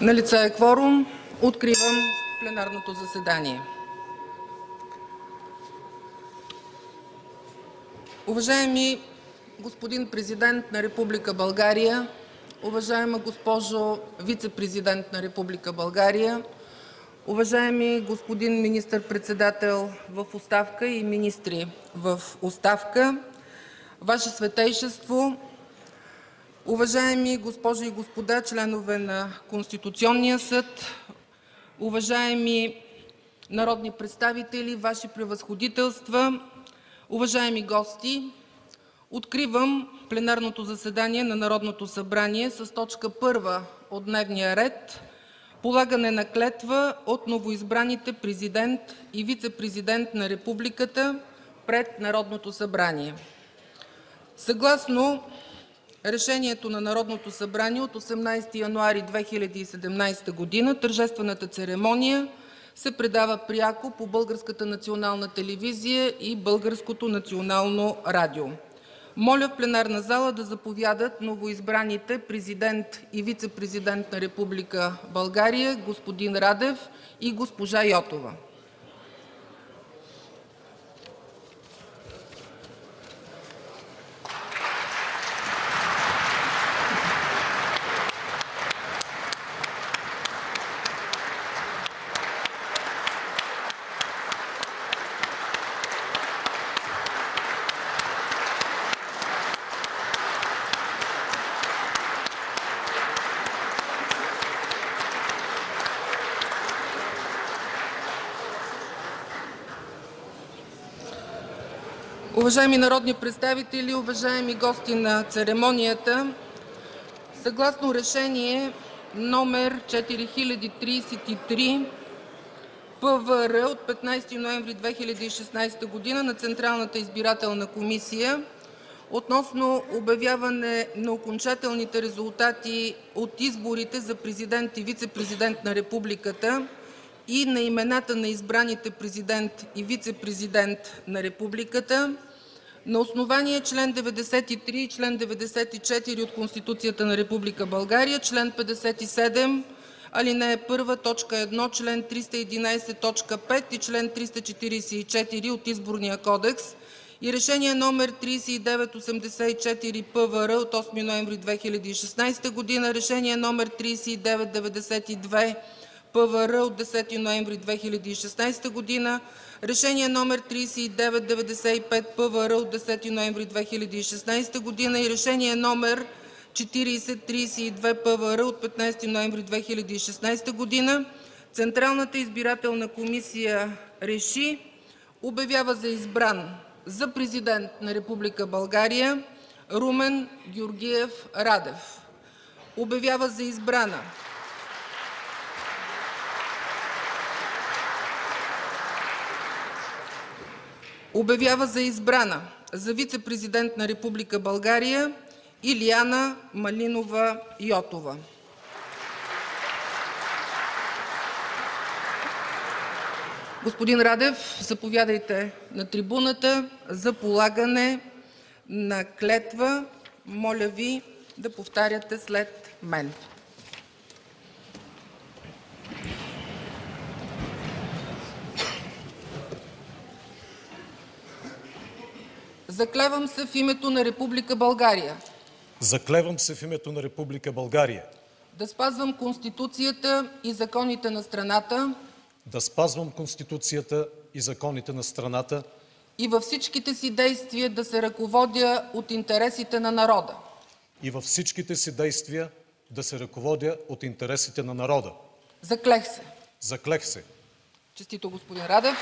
Налице е кворум. Откривам пленарното заседание. Уважаеми господин Президент на Република България, уважаема госпожо Вицепрезидент на Република България, уважаеми господин Министър-председател в оставка и министри в оставка, Ваше Светейшество, уважаеми госпожи и господа членове на Конституционния съд, уважаеми народни представители, Ваши превъзходителства, уважаеми гости! Откривам пленарното заседание на Народното събрание с точка първа от дневния ред – полагане на клетва от новоизбраните президент и вицепрезидент на Републиката пред Народното събрание. Съгласно Решението на Народното събрание от 18 януари 2017 г. тържествената церемония се предава пряко по Българската национална телевизия и Българското национално радио. Моля в пленарната зала да заповядат новоизбраните президент и вицепрезидент на Република България господин Радев и госпожа Йотова. Уважаеми народни представители, уважаеми гости на церемонията! Съгласно Решение № 4033 ПВР от 15 ноември 2016 г. на Централната избирателна комисия относно обявяване на окончателните резултати от изборите за президент и вицепрезидент на Републиката и на имената на избраните президент и вицепрезидент на Републиката, на основание чл. 93 и чл. 94 от Конституцията на Република България, чл. 57, ал. 1, т. 1, чл. 311, т. 5 и чл. 344 от Изборния кодекс и Решение № 3984 ПВР от 8 ноември 2016 г., Решение № 3992 ПВР от 10 ноември 2016 г., Решение № 3995 ПВР от 10 ноември 2016 г. и Решение № 4032 ПВР от 15 ноември 2016 г. Централната избирателна комисия реши: обявява за избран за президент на Република България Румен Георгиев Радев. Обявява за избрана за вицепрезидент на Република България Илияна Малинова Йотова. Господин Радев, заповядайте на трибуната за полагане на клетва. Моля Ви да повтаряте след мен. Заклевам се в името на Република България Заклевам се в името на Република България да спазвам Конституцията и законите на страната да спазвам Конституцията и законите на страната и във всичките си действия да се ръководя от интересите на народа. Заклех се. Заклех се. Честито, господин Радев.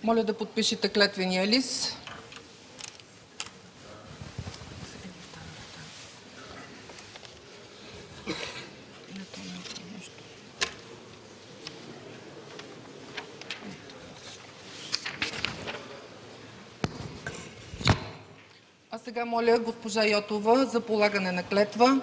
Моля да подпишете клетвения лист. Сега моля госпожа Йотова за полагане на клетва.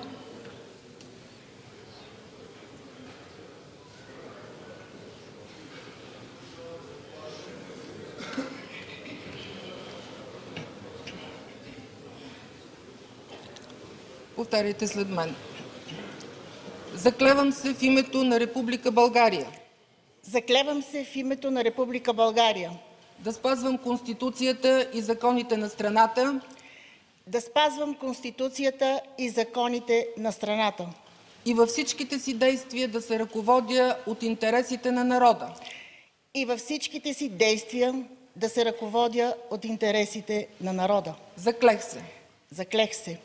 Повтаряйте след мен. Заклевам се в името на Република България Заклевам се в името на Република България да спазвам Конституцията и законите на страната да спазвам Конституцията и законите на страната и във всичките си действия да се ръководя от интересите на народа. и във всичките си действия да се ръководя от интересите на народа. Заклех се. Заклех се.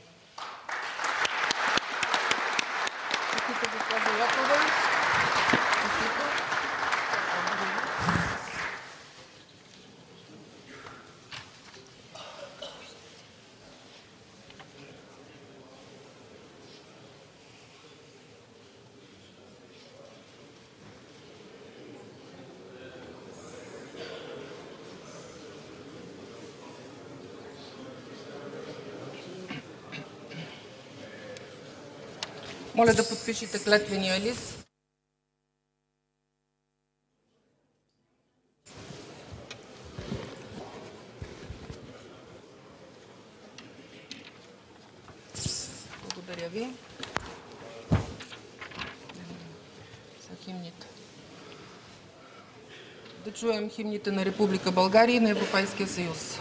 Моля да подпишете клетвения лист. Благодаря ви. За химните. Да чуем химните на Република България и на Европейския съюз.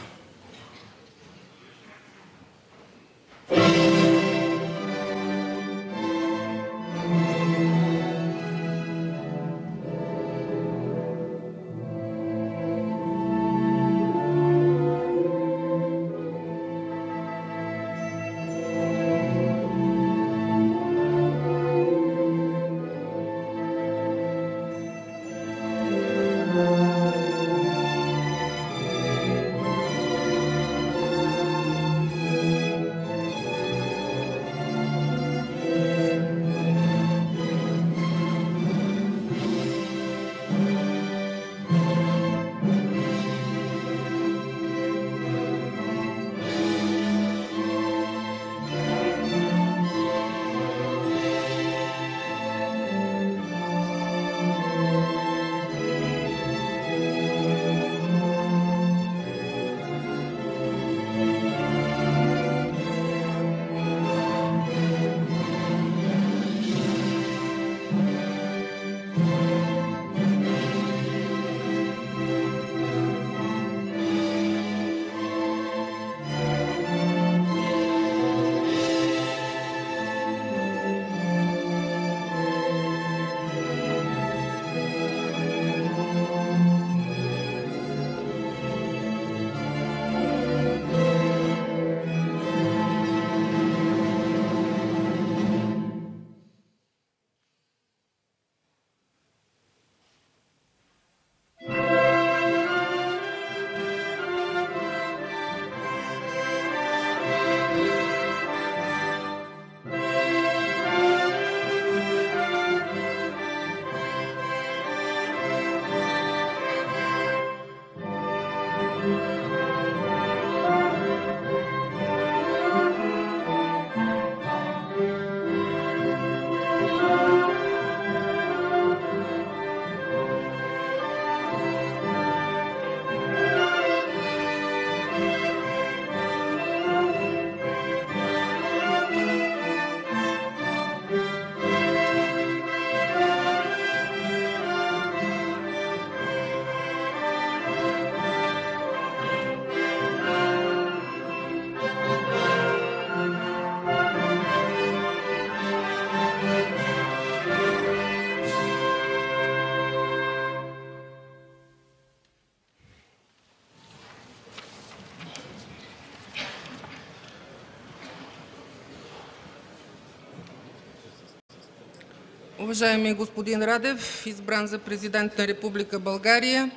Уважаеми господин Радев, избран за президент на Република България,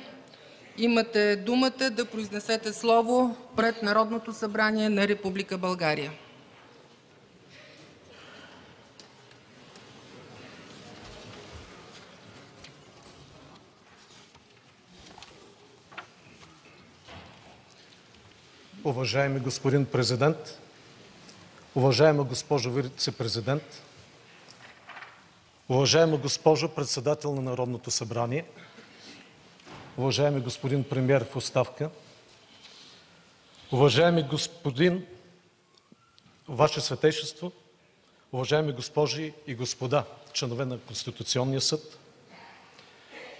имате думата да произнесете слово пред Народното събрание на Република България. Уважаеми господин президент, уважаема госпожо вицепрезидент, уважаема госпожо председател на Народното събрание, уважаеми господин премиер в оставка, уважаеми господин Ваше Светейшество, уважаеми госпожи и господа, членове на Конституционния съд,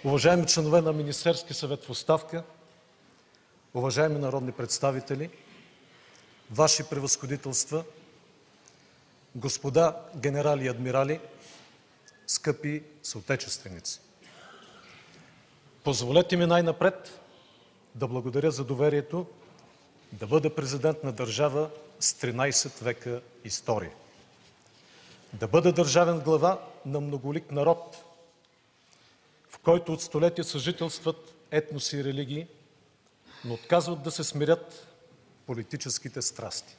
уважаеми членове на Министерския съвет в оставка, уважаеми народни представители, Ваши превъзходителства, господа генерали и адмирали, скъпи съотечественици! Позволете ми най-напред да благодаря за доверието да бъда президент на държава с 13 века история, да бъда държавен глава на многолик народ, в който от столетия съжителстват етноси и религии, но отказват да се смирят политическите страсти.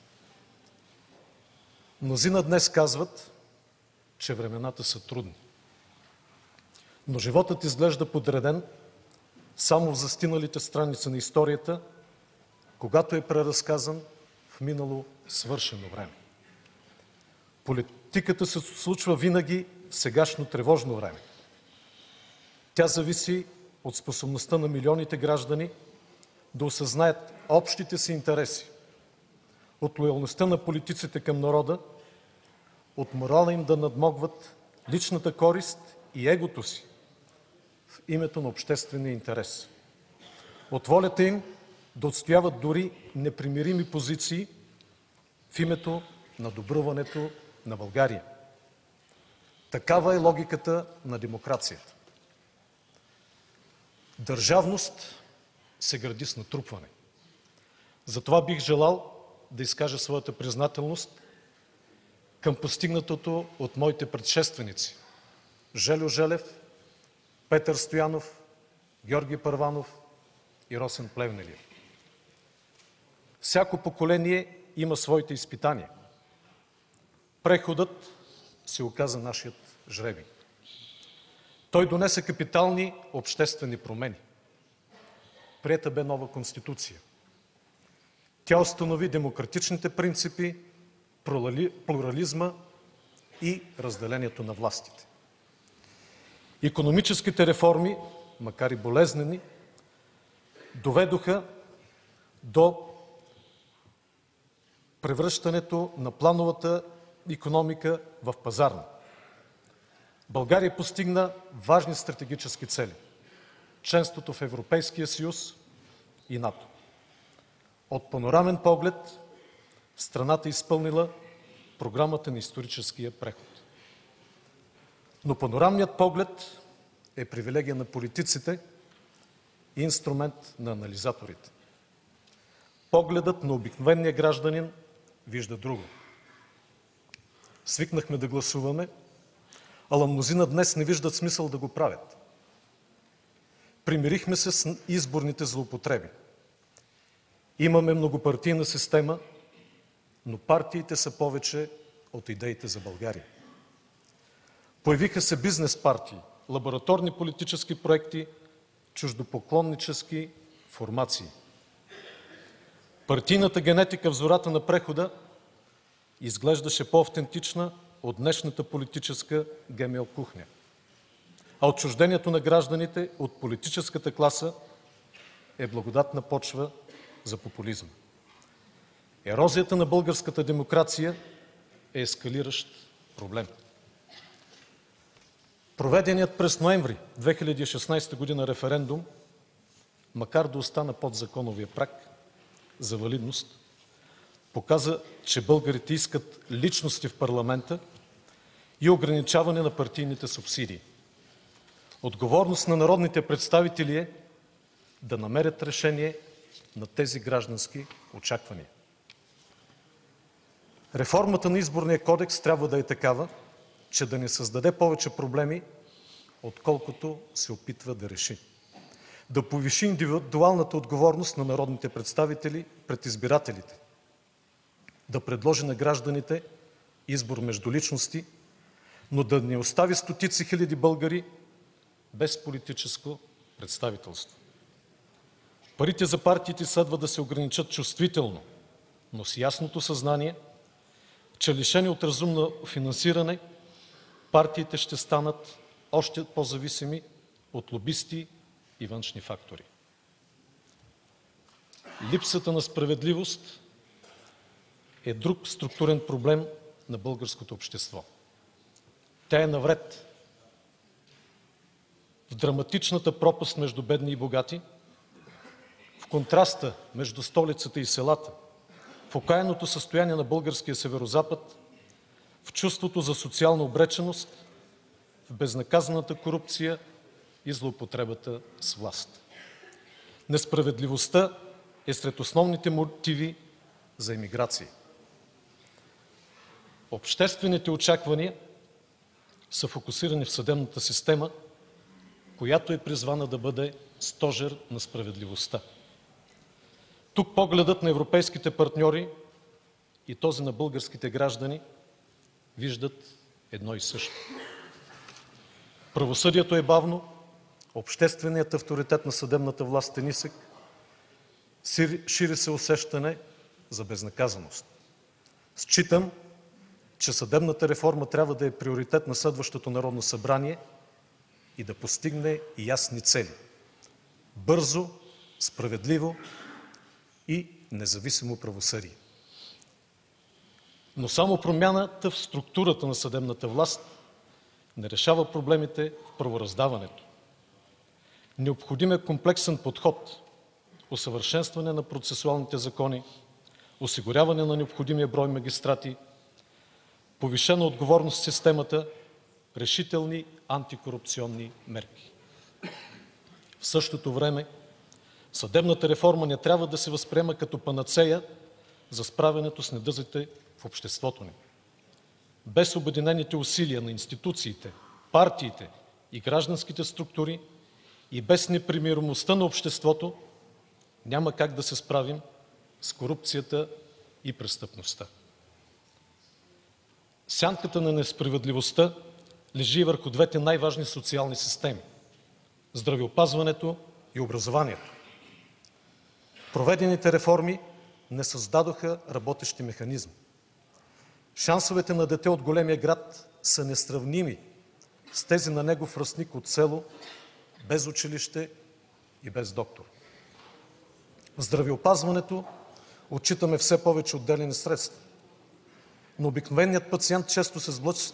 Мнозина днес казват, че времената са трудни. Но животът изглежда подреден само в застиналите страници на историята, когато е преразказан в минало свършено време. Политиката се случва винаги в сегашно тревожно време. Тя зависи от способността на милионите граждани да осъзнаят общите си интереси, от лоялността на политиците към народа, от морала им да надмогват личната корист и егото си в името на обществения интерес, от волята им да отстояват дори непримирими позиции в името на добруването на България. Такава е логиката на демокрацията. Държавност се гради с натрупване. Затова бих желал да изкажа своята признателност към постигнатото от моите предшественици Жельо Желев, Петър Стоянов, Георги Първанов и Росен Плевнелиев. Всяко поколение има своите изпитания. Преходът се оказа нашият жребий. Той донесе капитални обществени промени. Приета бе нова Конституция. Тя установи демократичните принципи, плурализма и разделението на властите. Икономическите реформи, макар и болезнени, доведоха до превръщането на плановата икономика в пазарна. България постигна важни стратегически цели – членството в Европейския съюз и НАТО. От панорамен поглед страната изпълнила програмата на историческия преход. Но панорамният поглед е привилегия на политиците и инструмент на анализаторите. Погледът на обикновения гражданин вижда друго. Свикнахме да гласуваме, ала мнозина днес не виждат смисъл да го правят. Примирихме се с изборните злоупотреби. Имаме многопартийна система, но партиите са повече от идеите за България. Появиха се бизнес партии, лабораторни политически проекти, чуждопоклоннически формации. Партийната генетика в зората на прехода изглеждаше по-автентична от днешната политическа ГМО кухня. А отчуждението на гражданите от политическата класа е благодатна почва за популизъм. Ерозията на българската демокрация е ескалиращ проблем. Проведеният през ноември 2016 година референдум, макар да остана под законовия праг за валидност, показа, че българите искат личности в парламента и ограничаване на партийните субсидии. Отговорност на народните представители е да намерят решение на тези граждански очаквания. Реформата на Изборния кодекс трябва да е такава, че да не създаде повече проблеми, отколкото се опитва да реши. Да повиши индивидуалната отговорност на народните представители пред избирателите. Да предложи на гражданите избор между личности, но да не остави стотици хиляди българи без политическо представителство. Парите за партиите следва да се ограничат чувствително но с ясното съзнание, че лишени от разумно финансиране, партиите ще станат още по-зависими от лобисти и външни фактори. Липсата на справедливост е друг структурен проблем на българското общество. Тя е навред в драматичната пропаст между бедни и богати, в контраста между столицата и селата, в окаяното състояние на българския северозапад, в чувството за социална обреченост, в безнаказаната корупция и злоупотребата с власт. Несправедливостта е сред основните мотиви за емиграция. Обществените очаквания са фокусирани в съдебната система, която е призвана да бъде стожер на справедливостта. Тук погледът на европейските партньори и този на българските граждани виждат едно и също. Правосъдието е бавно, общественият авторитет на съдебната власт е нисък, шири се усещане за безнаказаност. Считам, че съдебната реформа трябва да е приоритет на следващото Народно събрание и да постигне ясни цели – бързо, справедливо и независимо правосъдие. Но само промяната в структурата на съдебната власт не решава проблемите в правораздаването. Необходим е комплексен подход, усъвършенстване на процесуалните закони, осигуряване на необходимия брой магистрати, повишена отговорност в системата, решителни антикорупционни мерки. В същото време, съдебната реформа не трябва да се възприема като панацея за справянето с недъзите в обществото ни. Без обединените усилия на институциите, партиите и гражданските структури и без непримиримостта на обществото няма как да се справим с корупцията и престъпността. Сянката на несправедливостта лежи върху двете най-важни социални системи – здравеопазването и образованието. Проведените реформи не създадоха работещи механизми. Шансовете на дете от големия град са несравними с тези на негов връстник от село, без училище и без доктор. В здравеопазването отчитаме все повече отделени средства, но обикновеният пациент често се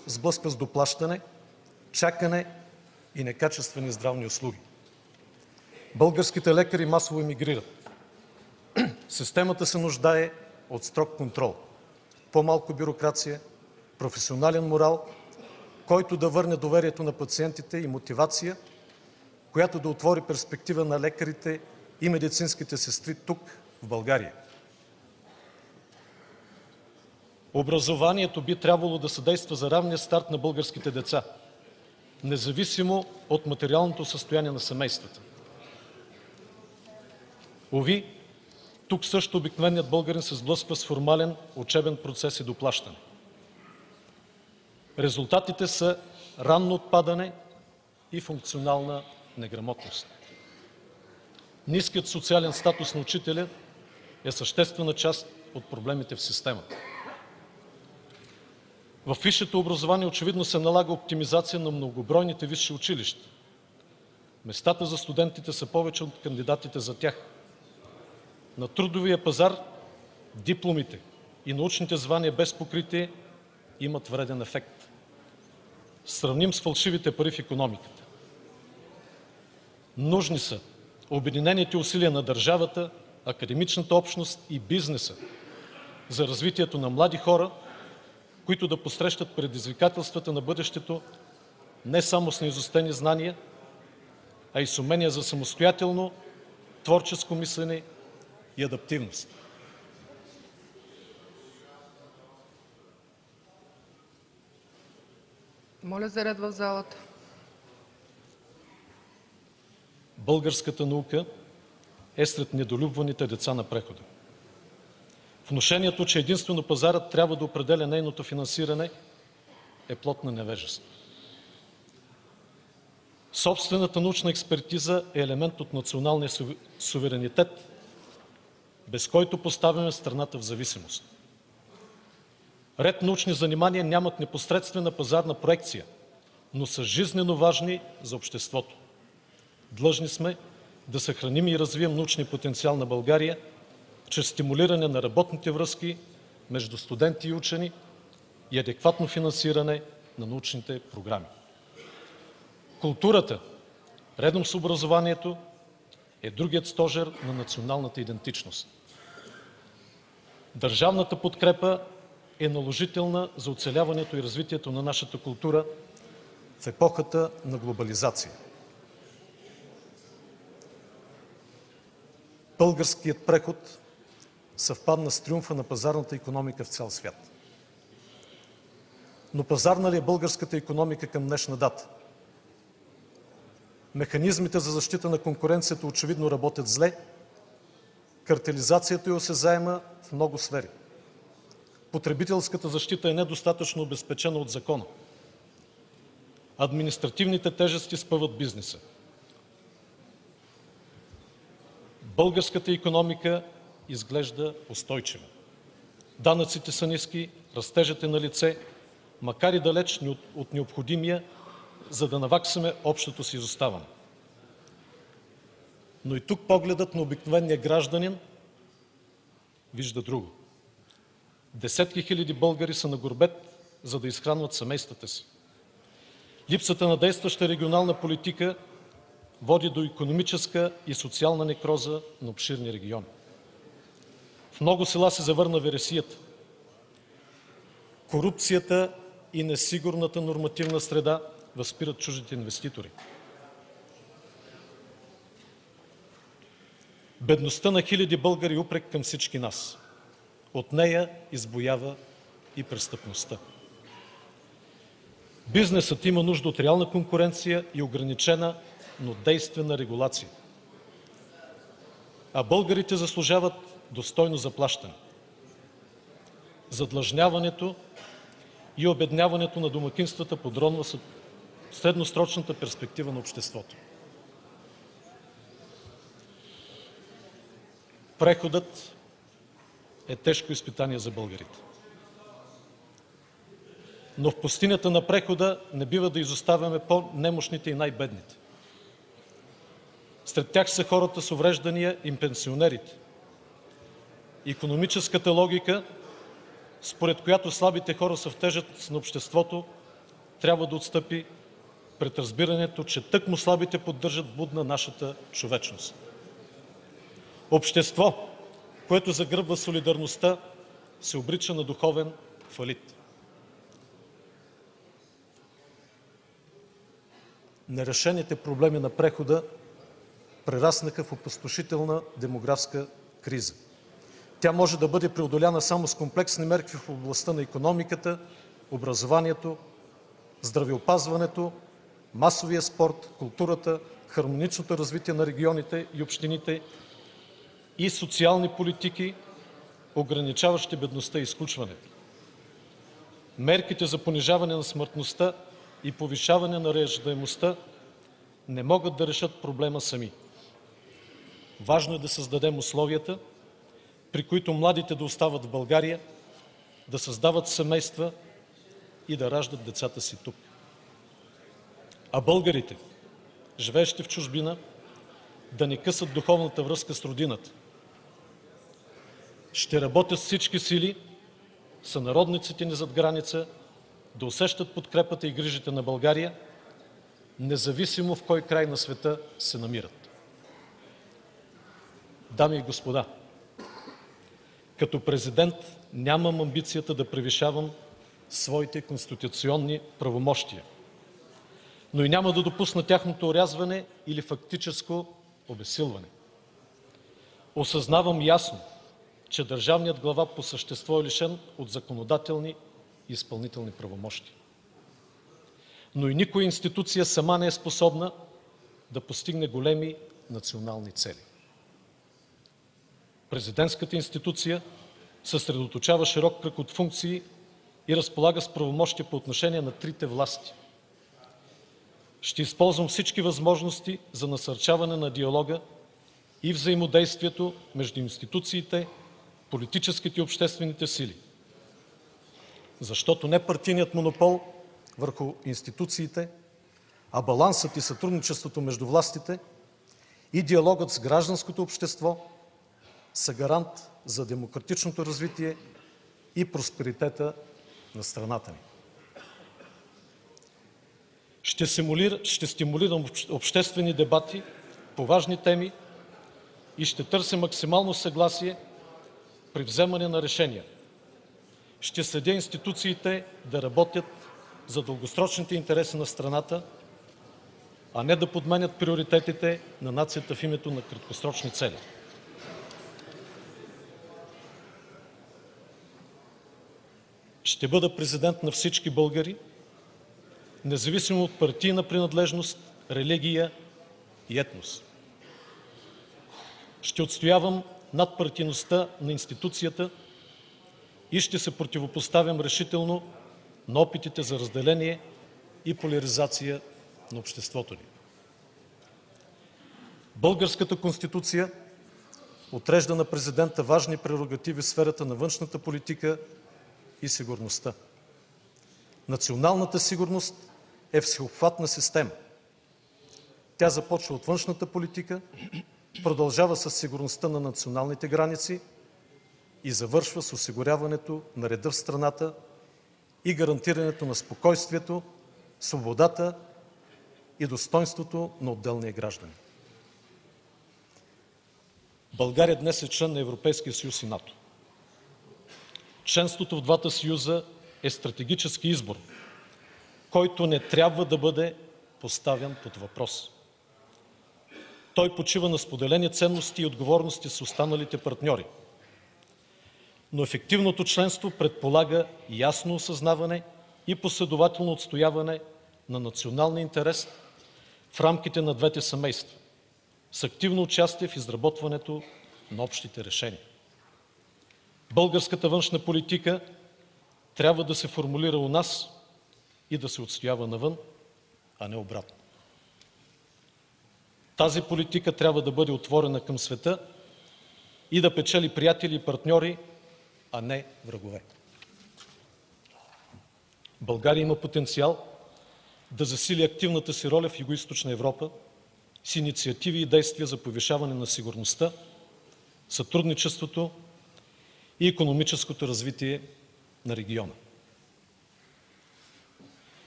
сблъсква с доплащане, чакане и некачествени здравни услуги. Българските лекари масово емигрират. Системата се нуждае от строг контрол, по-малко бюрокрация, професионален морал, който да върне доверието на пациентите и мотивация, която да отвори перспектива на лекарите и медицинските сестри тук, в България. Образованието би трябвало да съдейства за равния старт на българските деца, независимо от материалното състояние на семействата. Уви, тук също обикновеният българин се сблъсква с формален учебен процес и доплащане. Резултатите са ранно отпадане и функционална неграмотност. Ниският социален статус на учителя е съществена част от проблемите в системата. В висшето образование очевидно се налага оптимизация на многобройните висши училища. Местата за студентите са повече от кандидатите за тях. На трудовия пазар дипломите и научните звания без покритие имат вреден ефект. Сравним с фалшивите пари в икономиката. Нужни са обединените усилия на държавата, академичната общност и бизнеса за развитието на млади хора, които да посрещат предизвикателствата на бъдещето не само с неизостени знания, а и с умения за самостоятелно, творческо мислене и адаптивност. Моля за ред в залата. Българската наука е сред недолюбваните деца на прехода. Внушението, че единствено пазарът трябва да определя нейното финансиране, е плод на невежество. Собствената научна експертиза е елемент от националния суверенитет, без който поставяме страната в зависимост. Ред научни занимания нямат непосредствена пазарна проекция, но са жизнено важни за обществото. Длъжни сме да съхраним и развием научния потенциал на България чрез стимулиране на работните връзки между студенти и учени и адекватно финансиране на научните програми. Културата, редом с образованието, е другият стожер на националната идентичност. Държавната подкрепа е наложителна за оцеляването и развитието на нашата култура в епохата на глобализация. Българският преход съвпадна с триумфа на пазарната икономика в цял свят. Но пазарна ли е българската икономика към днешна дата? Механизмите за защита на конкуренцията очевидно работят зле, картелизацията е осезаема в много сфери. Потребителската защита е недостатъчно обезпечена от закона. Административните тежести спъват бизнеса. Българската икономика изглежда устойчива. Данъците са ниски, растежът е налице, макар и далеч от необходимия, за да наваксаме общото си изоставане. Но и тук погледът на обикновения гражданин вижда друго. Десетки хиляди българи са на гурбет, за да изхранват семействата си. Липсата на действаща регионална политика води до икономическа и социална некроза на обширни региони. В много села се завърна вересията. Корупцията и несигурната нормативна среда възпират чуждите инвеститори. Бедността на хиляди българи е упрек към всички нас. От нея избуява и престъпността. Бизнесът има нужда от реална конкуренция и ограничена, но действена регулация. А българите заслужават достойно заплащане. Задлъжняването и обедняването на домакинствата подронва средносрочната перспектива на обществото. Преходът е тежко изпитание за българите. Но в пустинята на прехода не бива да изоставяме по-немощните и най-бедните. Сред тях са хората с увреждания и пенсионерите. Икономическата логика, според която слабите хора са в тежест на обществото, трябва да отстъпи пред разбирането, че тъкмо слабите поддържат будна нашата човечност. Общество, което загръбва солидарността, се обрича на духовен фалит. Нерешените проблеми на прехода прераснаха в опустошителна демографска криза. Тя може да бъде преодоляна само с комплексни мерки в областта на икономиката, образованието, здравеопазването, масовия спорт, културата, хармоничното развитие на регионите и общините и социални политики, ограничаващи бедността и изключването. Мерките за понижаване на смъртността и повишаване на раждаемостта не могат да решат проблема сами. Важно е да създадем условията, при които младите да остават в България, да създават семейства и да раждат децата си тук. А българите, живеещи в чужбина, да не късат духовната връзка с родината. Ще работят с всички сили сънародниците ни зад граница да усещат подкрепата и грижите на България, независимо в кой край на света се намират. Дами и господа, като президент нямам амбицията да превишавам своите конституционни правомощия, но и няма да допусна тяхното орязване или фактическо обезсилване. Осъзнавам ясно, че държавният глава по същество е лишен от законодателни и изпълнителни правомощия. Но и никоя институция сама не е способна да постигне големи национални цели. Президентската институция съсредоточава широк кръг от функции и разполага с правомощия по отношение на трите власти. Ще използвам всички възможности за насърчаване на диалога и взаимодействието между институциите, политическите и обществените сили. Защото не партийният монопол върху институциите, а балансът и сътрудничеството между властите и диалогът с гражданското общество са гарант за демократичното развитие и просперитета на страната ни. Ще стимулирам обществени дебати по важни теми и ще търся максимално съгласие при вземане на решения. Ще следя институциите да работят за дългосрочните интереси на страната, а не да подменят приоритетите на нацията в името на краткосрочни цели. Ще бъда президент на всички българи, независимо от партийна принадлежност, религия и етнос. Ще отстоявам надпартийността на институцията и ще се противопоставям решително на опитите за разделение и поляризация на обществото ни. Българската Конституция отрежда на президента важни прерогативи в сферата на външната политика и сигурността. Националната сигурност е всеобхватна система. Тя започва от външната политика, продължава с сигурността на националните граници и завършва с осигуряването на реда в страната и гарантирането на спокойствието, свободата и достойнството на отделния гражданин. България днес е член на Европейския съюз и НАТО. Членството в двата съюза е стратегически избор, който не трябва да бъде поставян под въпрос. Той почива на споделени ценности и отговорности с останалите партньори. Но ефективното членство предполага ясно осъзнаване и последователно отстояване на националния интерес в рамките на двете семейства, с активно участие в изработването на общите решения. Българската външна политика трябва да се формулира у нас и да се отстоява навън, а не обратно. Тази политика трябва да бъде отворена към света и да печели приятели и партньори, а не врагове. България има потенциал да засили активната си роля в Югоизточна Европа с инициативи и действия за повишаване на сигурността, сътрудничеството и икономическото развитие на региона.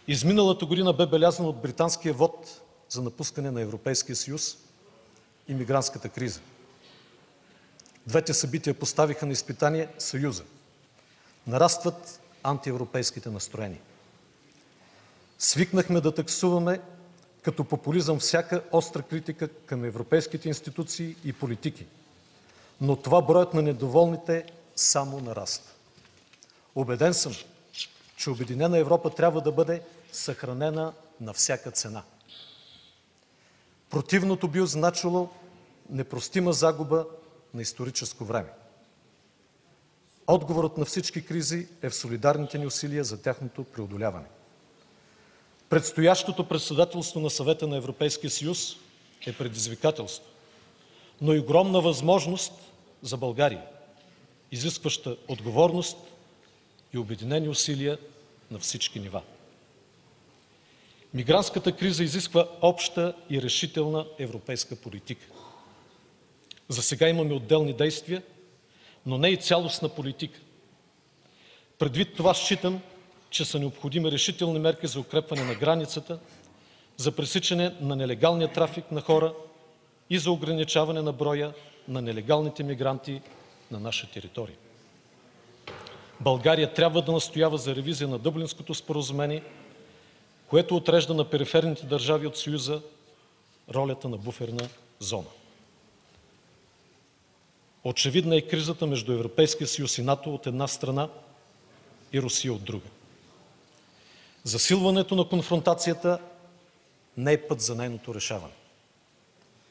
Изминалата година бе белязана от британския вот за напускане на Европейския съюз и мигрантската криза. Двете събития поставиха на изпитание Съюза. Нарастват антиевропейските настроения. Свикнахме да таксуваме като популизъм всяка остра критика към европейските институции и политики, но това броят на недоволните само нараства. Убеден съм, че Обединена Европа трябва да бъде съхранена на всяка цена. Противното би означало непростима загуба на историческо време. Отговорът на всички кризи е в солидарните ни усилия за тяхното преодоляване. Предстоящото председателство на Съвета на Европейския съюз е предизвикателство, но и огромна възможност за България, изискваща отговорност и обединени усилия на всички нива. Мигрантската криза изисква обща и решителна европейска политика. Засега имаме отделни действия, но не и цялостна политика. Предвид това считам, че са необходими решителни мерки за укрепване на границата, за пресичане на нелегалния трафик на хора и за ограничаване на броя на нелегалните мигранти на наша територия. България трябва да настоява за ревизия на Дъблинското споразумение, което отрежда на периферните държави от Съюза ролята на буферна зона. Очевидна е кризата между Европейския съюз и НАТО от една страна и Русия от друга. Засилването на конфронтацията не е път за нейното решаване.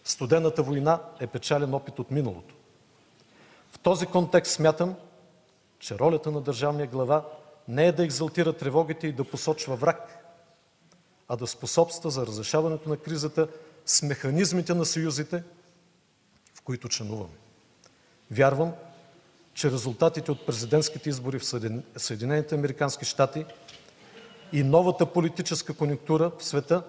Студената война е печален опит от миналото. В този контекст смятам, че ролята на държавния глава не е да екзалтира тревогите и да посочва враг, а да способства за разрешаването на кризата с механизмите на съюзите, в които членуваме. Вярвам, че резултатите от президентските избори в Съединените американски щати и новата политическа конюнктура в света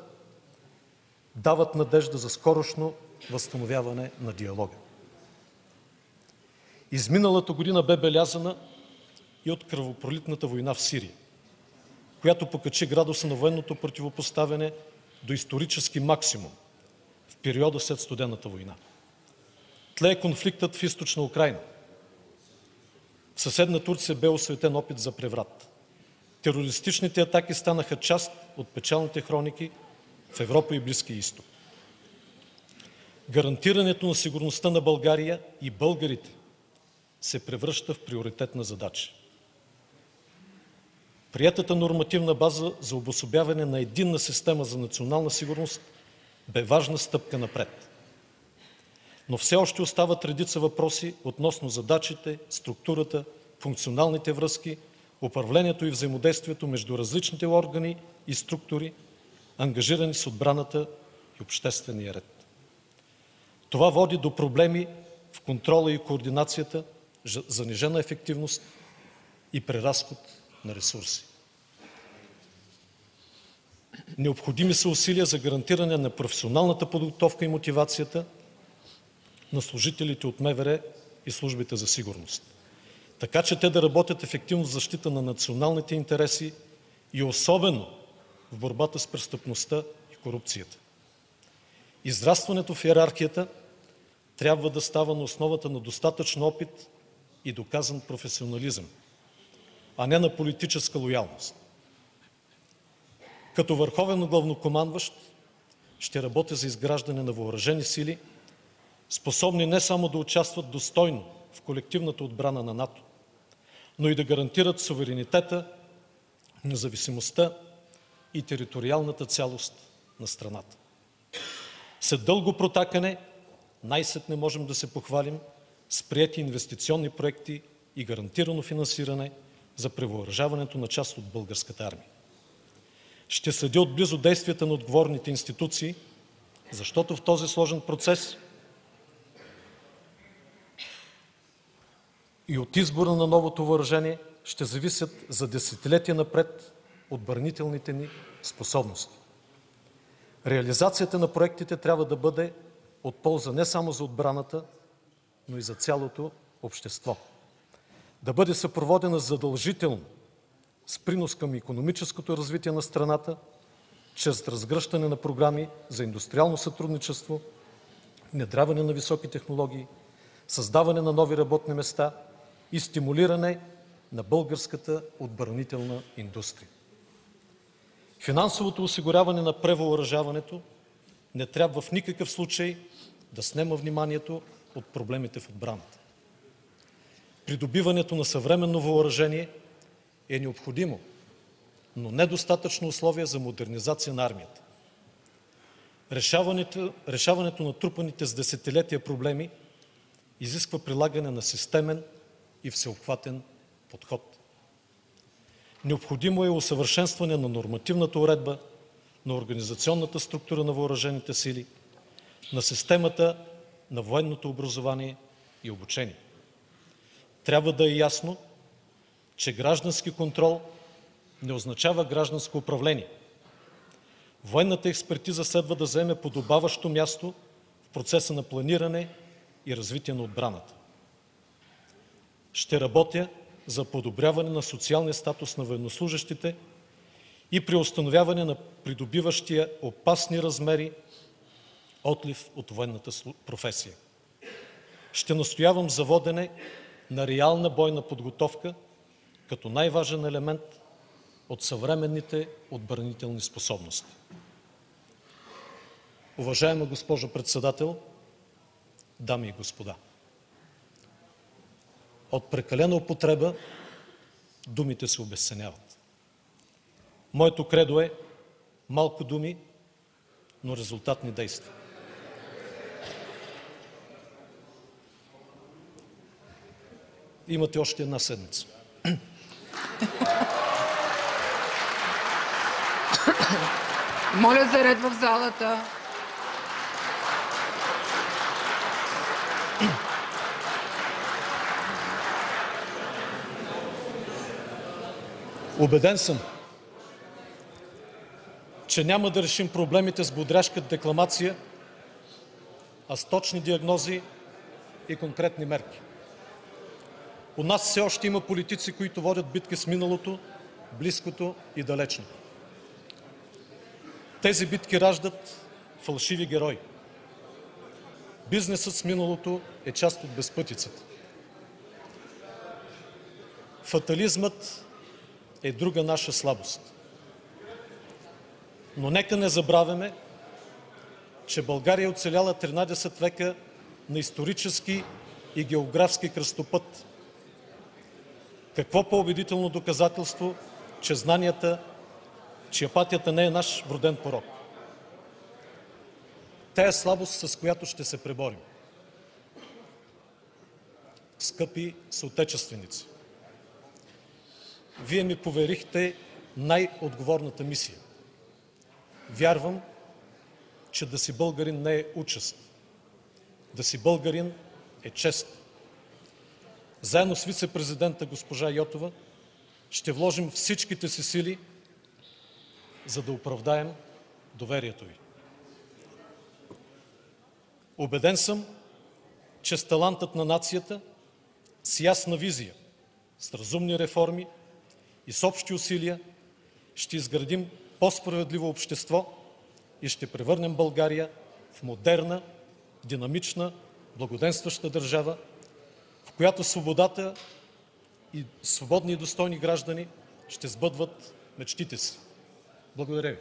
дават надежда за скорошно възстановяване на диалога. Изминалата година бе белязана и от кръвопролитната война в Сирия, която покачи градуса на военното противопоставяне до исторически максимум в периода след Студената война. Тлее конфликтът в източна Украйна. В съседна Турция бе осветен опит за преврат. Терористичните атаки станаха част от печалните хроники в Европа и Близкия изток. Гарантирането на сигурността на България и българите се превръща в приоритетна задача. Приетата нормативна база за обособяване на единна система за национална сигурност бе важна стъпка напред. Но все още остават редица въпроси относно задачите, структурата, функционалните връзки, управлението и взаимодействието между различните органи и структури, ангажирани с отбраната и обществения ред. Това води до проблеми в контрола и координацията, занижена ефективност и преразход на ресурси. Необходими са усилия за гарантиране на професионалната подготовка и мотивацията на служителите от МВР и службите за сигурност, така че те да работят ефективно в защита на националните интереси и особено в борбата с престъпността и корупцията. Израстването в йерархията трябва да става на основата на достатъчно опит и доказан професионализъм, а не на политическа лоялност. Като върховен главнокомандващ ще работя за изграждане на въоръжени сили, способни не само да участват достойно в колективната отбрана на НАТО, но и да гарантират суверенитета, независимостта и териториалната цялост на страната. След дълго протакане най-сетне можем да се похвалим с приети инвестиционни проекти и гарантирано финансиране за превъоръжаването на част от българската армия. Ще следя отблизо действията на отговорните институции, защото в този сложен процес и от избора на новото въоръжение ще зависят за десетилетия напред отбранителните ни способности. Реализацията на проектите трябва да бъде от полза не само за отбраната, но и за цялото общество. Да бъде съпроводена задължително с принос към икономическото развитие на страната, чрез разгръщане на програми за индустриално сътрудничество, внедряване на високи технологии, създаване на нови работни места и стимулиране на българската отбранителна индустрия. Финансовото осигуряване на превъоръжаването не трябва в никакъв случай да снема вниманието от проблемите в отбраната. Придобиването на съвременно въоръжение е необходимо, но недостатъчно условие за модернизация на армията. Решаването на трупаните с десетилетия проблеми изисква прилагане на системен и всеобхватен подход. Необходимо е усъвършенстване на нормативната уредба, на организационната структура на въоръжените сили, на системата на военното образование и обучение. Трябва да е ясно, че граждански контрол не означава гражданско управление. Военната експертиза следва да заеме подобаващо място в процеса на планиране и развитие на отбраната. Ще работя за подобряване на социалния статус на военнослужещите и при установяване на придобиващия опасни размери отлив от военната професия. Ще настоявам за водене на реална бойна подготовка като най-важен елемент от съвременните отбранителни способности. Уважаема госпожо Председател, дами и господа, от прекалена употреба думите се обезценяват. Моето кредо е малко думи, но резултатни действия. Имате още една седмица. Моля за ред в залата. Убеден съм, че няма да решим проблемите с бодряшка декламация, а с точни диагнози и конкретни мерки. У нас все още има политици, които водят битки с миналото, близкото и далечното. Тези битки раждат фалшиви герои. Бизнесът с миналото е част от безпътицата. Фатализмът е друга наша слабост. Но нека не забравяме, че България е оцеляла 13 века на исторически и географски кръстопът. Какво по-убедително доказателство, че знанията, че апатията не е наш вроден порок. Тая слабост, с която ще се преборим. Скъпи съотечественици, Вие ми поверихте най-отговорната мисия. Вярвам, че да си българин не е участ. Да си българин е чест. Заедно с вице-президента госпожа Йотова ще вложим всичките си сили, за да оправдаем доверието ви. Убеден съм, че с талантът на нацията, с ясна визия, с разумни реформи и с общи усилия ще изградим по-справедливо общество и ще превърнем България в модерна, динамична, благоденстваща държава, в която свободата и свободни и достойни граждани ще сбъдват мечтите си. Благодаря ви.